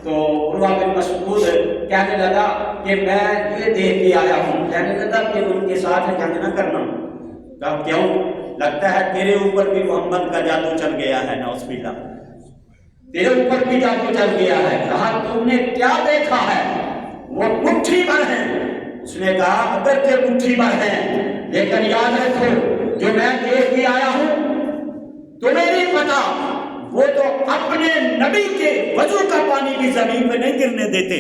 تو عروہ بن مسعود کہنے لگا کہ میں یہ دیکھ کے آیا ہوں، کہنے لگا کہ ان کے ساتھ جنگ نہ کرنا۔ کہا کیوں؟ لگتا ہے تیرے اوپر بھی محمد کا جادو چل گیا ہے، نعوذ باللہ، تیرے اوپر بھی جادو چل گیا ہے۔ کہا تم نے کیا دیکھا ہے؟ وہ مٹھی بھر ہیں۔ اس نے کہا اگر کہ مٹھی بھر ہیں، لیکن یاد رکھو جو میں دیکھ کے آیا ہوں تمہیں نہیں پتا، وہ تو اپنے نبی کے وضو کا پانی بھی زمین پہ نہیں گرنے دیتے۔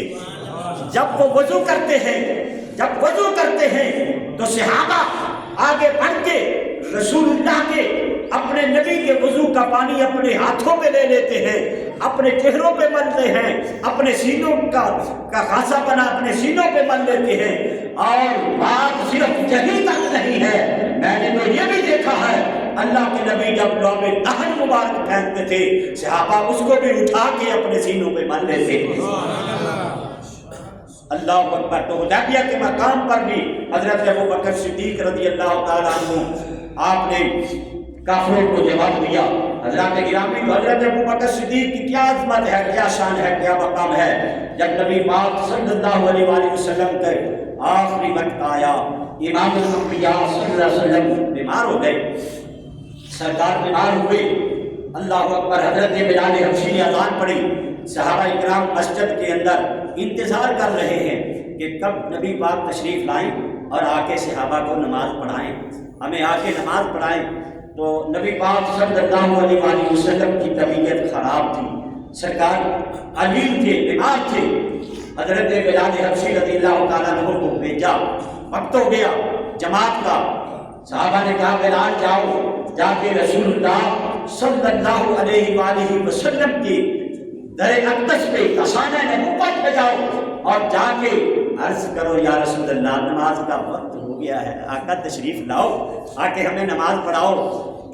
جب وہ وضو کرتے ہیں تو صحابہ آگے بڑھ کے رسول اللہ کے اپنے نبی کے وضو کا پانی اپنے ہاتھوں پہ لے لیتے ہیں، اپنے چہروں پہ ملتے ہیں، اپنے سینوں کا خاصا بنا اپنے سینوں پہ مل لیتے ہیں۔ اور بات صرف یہی تک نہیں ہے، میں نے تو یہ بھی دیکھا ہے اللہ کے نبی جب لوگ دہن مبارک پھینکتے تھے صحابہ اس کو بھی اٹھا کے اپنے سینوں پہ مل لیتے تھے۔ اللہ اکبر۔ تو حدیبیہ کے مقام پر بھی حضرت ابوبکر صدیق رضی اللہ تعالیٰ عنہ آپ نے کافروں کو جواب دیا۔ حضرات گرامی، تو حضرت ابوبکر صدیق کی کیا عظمت ہے، کیا شان ہے، کیا مقام ہے۔ جب نبی پاک صلی اللہ علیہ وآلہ وسلم کے آخری وقت آیا، امام الانبیاء صلی اللہ علیہ وسلم بیمار ہو گئے، سرکار بیمار ہوئے، اللہ اکبر۔ حضرت بلال حبشی نے اذان پڑھی، صحابہ اکرام مسجد کے اندر انتظار کر رہے ہیں کہ کب نبی پاک تشریف لائیں اور آ کے صحابہ کو نماز پڑھائیں، ہمیں آ کے نماز پڑھائیں۔ تو نبی پاک صلی اللہ علیہ وآلہ وسلم کی طبیعت خراب تھی، سرکار علیل تھے، بیمار تھے۔ حضرت بلال حبشی رضی اللہ تعالیٰ عنہ کو بھیجا، وقت ہو گیا جماعت کا۔ صحابہ نے کہا بلال جاؤ، جا کے رسول اللہ صلی اللہ علیہ وآلہ وسلم کی در اقدس پہ خزانہ نبوت پہ جاؤ اور جا کے عرض کرو یا رسول اللہ نماز کا وقت ہو گیا ہے، آقا تشریف لاؤ، آ کے ہمیں نماز پڑھاؤ۔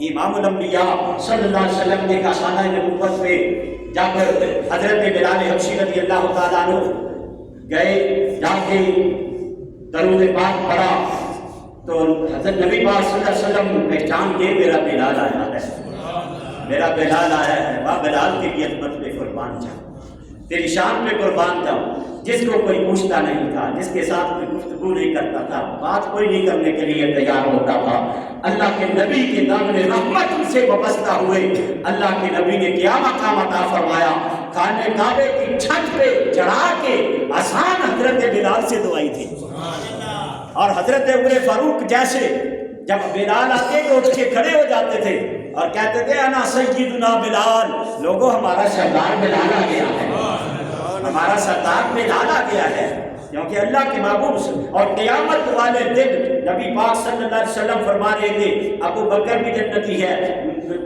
امام الانبیاء صلی اللہ علیہ وسلم نے خزانہ نبوت پہ جب حضرت بلال حبشی رضی اللہ تعالیٰ عنہ گئے، جا کے درود پاک پڑھا تو حضرت نبی پاک صلی اللہ علیہ وسلم پہچان کے میرا بلال آیا ہے، میرا بلال آیا ہے، واہ بلال تیری عظمت پہ قربان جاؤں، تیری شان پہ قربان جاؤں۔ جس کو کوئی پوچھتا نہیں تھا، جس کے ساتھ کوئی گفتگو نہیں کرتا تھا، بات کوئی نہیں کرنے کے لیے تیار ہوتا تھا، اللہ کے نبی کے دامن رحمت سے وابستہ ہوئے۔ اللہ کے نبی نے کیا مقام عطا فرمایا، خانہ کعبے کی چھت پہ چڑھا کے آسان حضرت بلال سے دعائی تھی۔ اور حضرت عمر فاروق جیسے جب بلال آتے تو اٹھ کے کھڑے ہو جاتے تھے اور کہتے تھے انا سیدنا بلال، لوگوں ہمارا سردار بلال آ گیا ہے، ہمارا سردار بلال آ گیا ہے، کیونکہ اللہ کے محبوب۔ اور قیامت والے دن نبی پاک صلی اللہ علیہ وسلم فرما رہے تھے ابو بکر بھی جنتی ہے،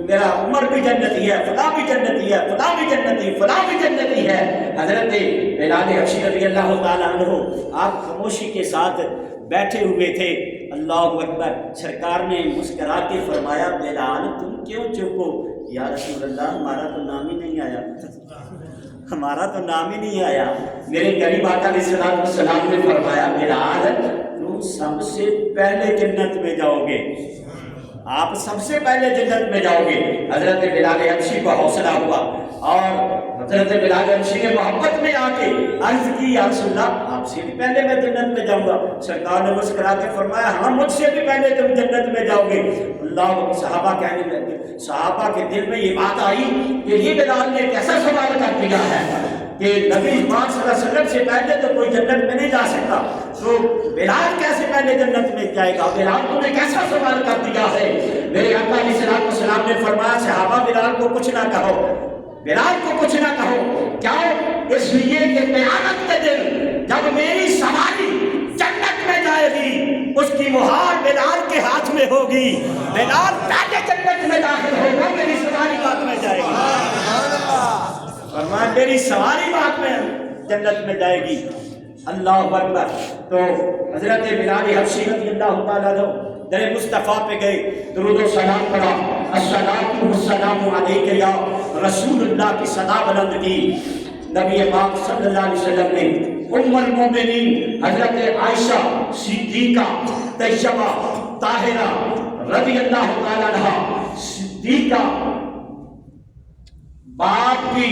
میرا عمر بھی جنتی ہے، فلاں بھی جنتی ہے، فلاں بھی جنتی، فلاں بھی جنتی ہے۔ حضرت بلال حبشی رضی اللہ تعالیٰ عنہ آپ خاموشی کے ساتھ بیٹھے ہوئے تھے۔ اللہ اکبر۔ سرکار نے مسکرا کے فرمایا بلال تم کیوں چپ ہو؟ یا رسول اللہ ہمارا تو نام ہی نہیں آیا، ہمارا تو نام ہی نہیں آیا۔ میرے قریب آقا علیہ السلام نے فرمایا بلال تم سب سے پہلے جنت میں جاؤ گے، آپ سب سے پہلے جنت میں جاؤ گے۔ حضرت بلال حبشی کو حوصلہ ہوا اور حضرت بلال حبشی نے محبت میں آ کے عرض کی یا رسول اللہ آپ سے بھی پہلے میں جنت میں جاؤں گا۔ سرکار نے مسکرا کے فرمایا ہاں مجھ سے بھی پہلے تم جنت میں جاؤ گے۔ اللہ صحابہ کہنے لگے، صحابہ کے دل میں یہ بات آئی کہ یہ بلال نے کیسا سوال کر دیا ہے کہ نبی پاک صلی اللہ علیہ وسلم سے پہلے تو کوئی جنت میں نہیں جا سکتا، تو بلال کیسے پہلے جنت میں جائے گا؟ بلال تو نے کیسا سوال کر دیا ہے؟ میرے آقا علیہ السلام نے فرمایا صحابہ بلال کو کچھ نہ کہو، بلال کو کچھ نہ کہو، کیوں؟ اس لیے کہ قیامت کے دن جب میری سواری جنت میں جائے گی اس کی مہار بلال کے ہاتھ میں ہوگی، بلال پہلے جنت میں داخل ہوگا، میری سواری بعد میں جائے گی، فرمایا میری سواری بعد میں جنت میں جائے گی۔ اللہ اکبر۔ تو حضرت بلال حبشی رضی اللہ تعالیٰ عنہ در مصطفیٰ پہ گئے، درود و سلام پڑھا، الصلاۃ والسلام علیک یا رسول اللہ کی صدا بلند کی۔ نبی پاک صلی اللہ علیہ وسلم نے ام المومنین حضرت عائشہ صدیقہ طیبہ طاہرہ رضی اللہ تعالیٰ عنہ صدیقہ باپ کی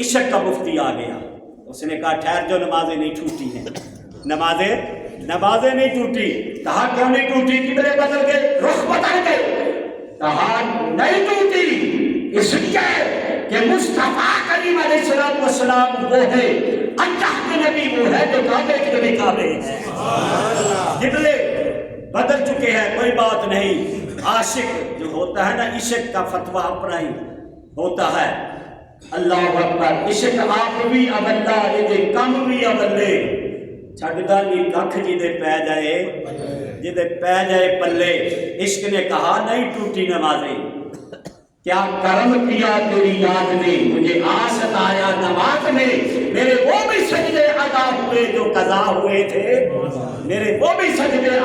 عشق کا مفتی آ گیا، اس نے کہا ٹھہر جو، نمازیں نہیں ٹوٹی ہیں، نمازیں نہیں ٹوٹی۔ کہا کیوں نہیں ٹوٹی؟ قبلے بدل گئے، رخ بدل گئے۔ کہا نہیں ٹوٹی اس لیے کہ مصطفیٰ کریم علیہ السلام وہ ہے، اللہ کے نبی وہ ہے جو کعبے کے نبی کعبے ہیں۔ قبلے بدل چکے ہیں، کوئی بات نہیں۔ عاشق جو ہوتا ہے نا، عشق کا فتویٰ اپنا ہی ہوتا ہے۔ اللہ اکبر، عشق آپ بھی اولہ یہ کم بھی اولے، چھڑدا نہیں ککھ جدے پہ جائے پلے۔ عشق نے کہا نہیں ٹوٹی نمازیں، کیا کرم کیا تیری یاد نے، مجھے آسن آیا نماز میں، میرے وہ بھی سجدے ادا ہوئے جو قضا ہوئے تھے، میرے وہ بھی سجدے